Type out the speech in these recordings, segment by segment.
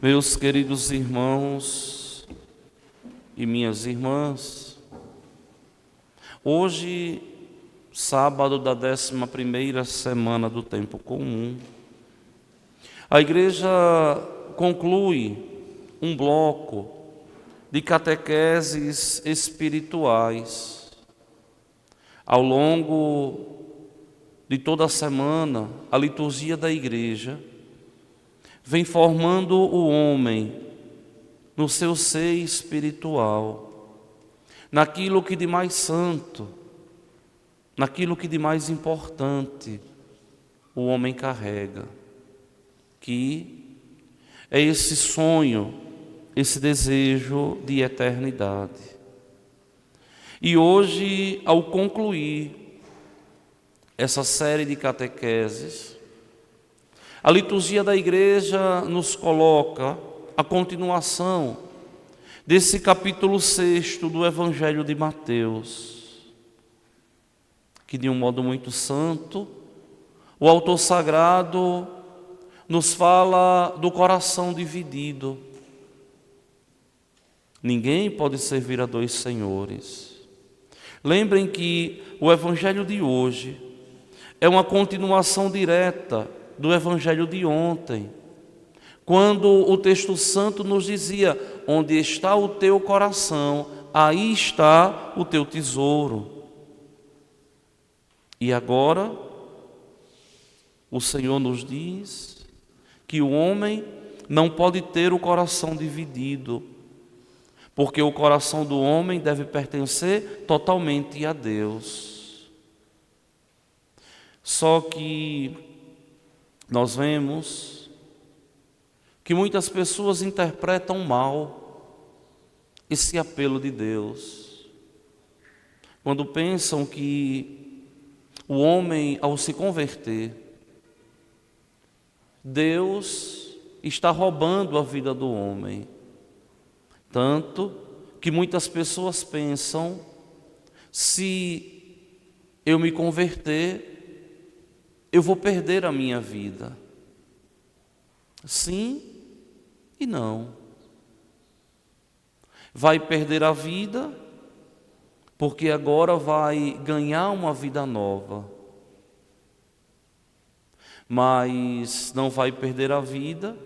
Meus queridos irmãos e minhas irmãs, hoje, sábado da 11ª semana do tempo comum, a igreja conclui um bloco de catequeses espirituais. Ao longo de toda a semana, a liturgia da igreja vem formando o homem no seu ser espiritual, naquilo que de mais santo, naquilo que de mais importante o homem carrega, que é esse sonho, esse desejo de eternidade. E hoje, ao concluir essa série de catequeses, a liturgia da igreja nos coloca a continuação desse capítulo 6 do Evangelho de Mateus, que de um modo muito santo, o autor sagrado nos fala do coração dividido. Ninguém pode servir a dois senhores. Lembrem que o Evangelho de hoje é uma continuação direta do Evangelho de ontem, quando o texto santo nos dizia: onde está o teu coração, aí está o teu tesouro. E agora, o Senhor nos diz que o homem não pode ter o coração dividido, porque o coração do homem deve pertencer totalmente a Deus. Só que nós vemos que muitas pessoas interpretam mal esse apelo de Deus, quando pensam que o homem, ao se converter, Deus está roubando a vida do homem. Tanto que muitas pessoas pensam: se eu me converter, eu vou perder a minha vida. Sim e não. Vai perder a vida, porque agora vai ganhar uma vida nova. Mas não vai perder a vida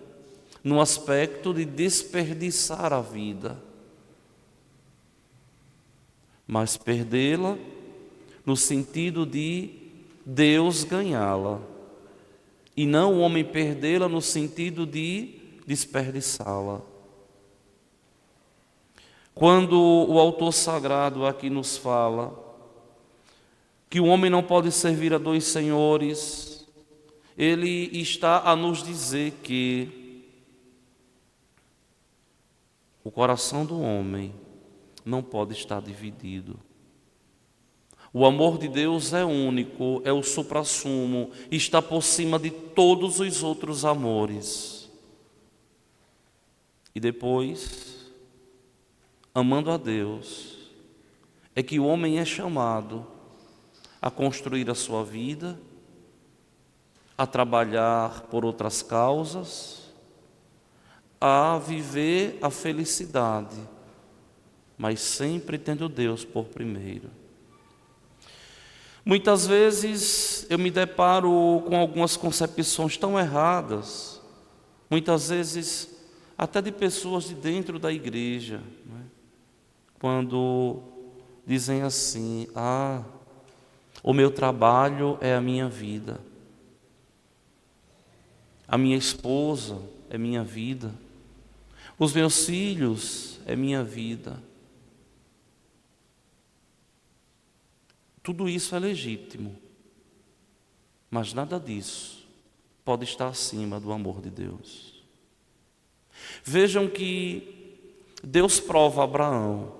no aspecto de desperdiçar a vida, mas perdê-la no sentido de Deus ganhá-la, e não o homem perdê-la no sentido de desperdiçá-la. Quando o autor sagrado aqui nos fala que o homem não pode servir a dois senhores, ele está a nos dizer que o coração do homem não pode estar dividido. O amor de Deus é único, é o suprassumo, está por cima de todos os outros amores. E depois, amando a Deus, é que o homem é chamado a construir a sua vida, a trabalhar por outras causas, a viver a felicidade, mas sempre tendo Deus por primeiro. Muitas vezes eu me deparo com algumas concepções tão erradas, muitas vezes até de pessoas de dentro da igreja, né? Quando dizem assim: o meu trabalho é a minha vida, a minha esposa é minha vida, os meus filhos é minha vida. Tudo isso é legítimo, mas nada disso pode estar acima do amor de Deus. Vejam que Deus prova a Abraão: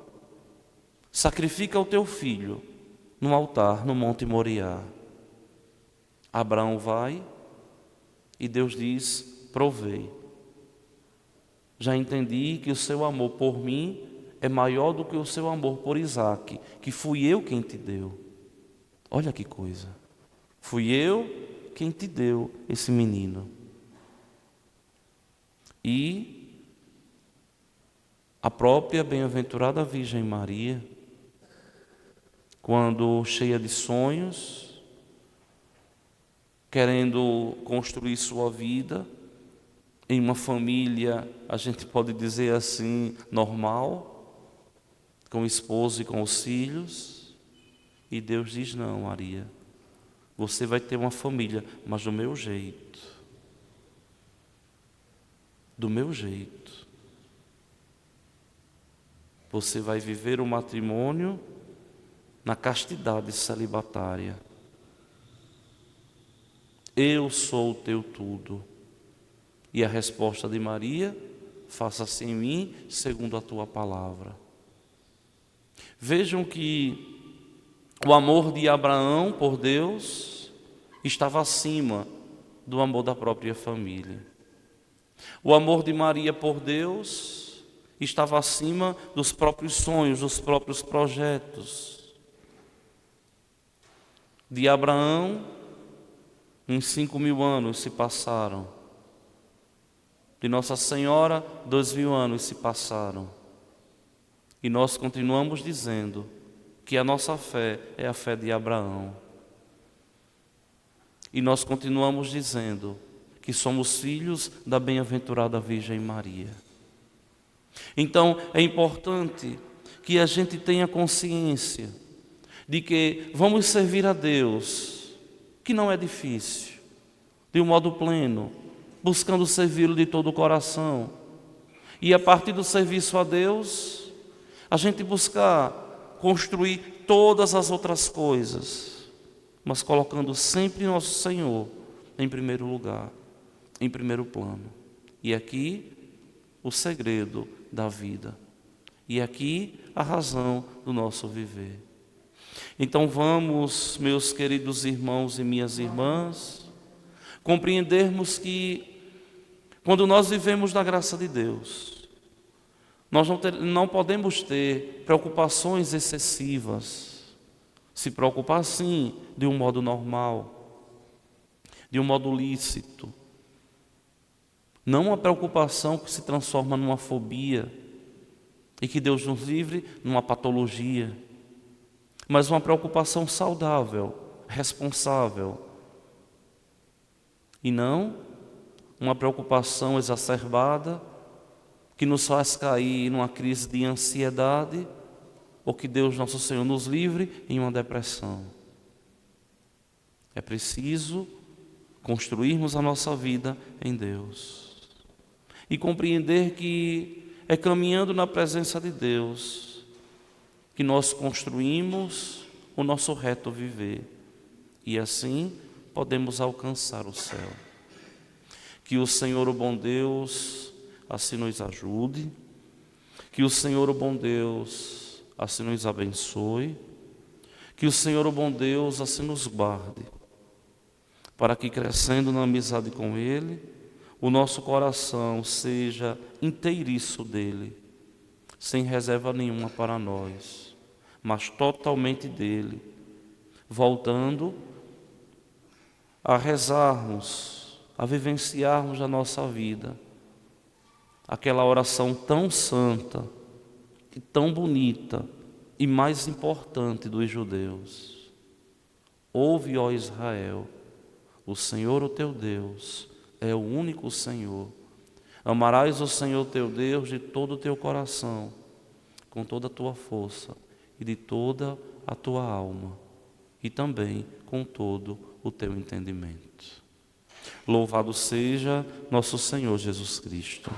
sacrifica o teu filho no altar, no Monte Moriá. Abraão vai e Deus diz: provei. Já entendi que o seu amor por mim é maior do que o seu amor por Isaque, que fui eu quem te deu. Olha que coisa. Fui eu quem te deu esse menino. E A própria bem-aventurada Virgem Maria, quando cheia de sonhos, querendo construir sua vida em uma família, a gente pode dizer assim, normal, com o esposo e com os filhos, e Deus diz: não, Maria, você vai ter uma família, mas do meu jeito. Do meu jeito. Você vai viver o matrimônio na castidade celibatária. Eu sou o teu tudo. E a resposta de Maria: faça-se em mim segundo a tua palavra. Vejam que o amor de Abraão por Deus estava acima do amor da própria família. O amor de Maria por Deus estava acima dos próprios sonhos, dos próprios projetos. De Abraão, uns 5.000 anos se passaram. De Nossa Senhora, 2.000 anos se passaram. E nós continuamos dizendo que a nossa fé é a fé de Abraão. E nós continuamos dizendo que somos filhos da bem-aventurada Virgem Maria. Então, é importante que a gente tenha consciência de que vamos servir a Deus, que não é difícil, de um modo pleno, buscando servi-lo de todo o coração. E a partir do serviço a Deus, a gente buscar construir todas as outras coisas, mas colocando sempre nosso Senhor em primeiro lugar, em primeiro plano. E aqui o segredo da vida. E aqui a razão do nosso viver. Então vamos, meus queridos irmãos e minhas irmãs, compreendermos que quando nós vivemos na graça de Deus, nós não podemos ter preocupações excessivas. Se preocupar sim, de um modo normal, de um modo lícito. Não uma preocupação que se transforma numa fobia e que Deus nos livre numa patologia, mas uma preocupação saudável, responsável, e não uma preocupação exacerbada que nos faz cair numa crise de ansiedade ou que Deus nosso Senhor nos livre em uma depressão. É preciso construirmos a nossa vida em Deus e compreender que é caminhando na presença de Deus que nós construímos o nosso reto viver e assim podemos alcançar o céu. Que o Senhor, o bom Deus, assim nos ajude, que o Senhor, o bom Deus, assim nos abençoe, que o Senhor, o bom Deus, assim nos guarde, para que, crescendo na amizade com Ele, o nosso coração seja inteiriço dEle, sem reserva nenhuma para nós, mas totalmente dEle, voltando a rezarmos, a vivenciarmos a nossa vida, aquela oração tão santa, e tão bonita e mais importante dos judeus. Ouve, ó Israel, o Senhor, o teu Deus, é o único Senhor. Amarás o Senhor teu Deus de todo o teu coração, com toda a tua força e de toda a tua alma, e também com todo o teu entendimento. Louvado seja nosso Senhor Jesus Cristo.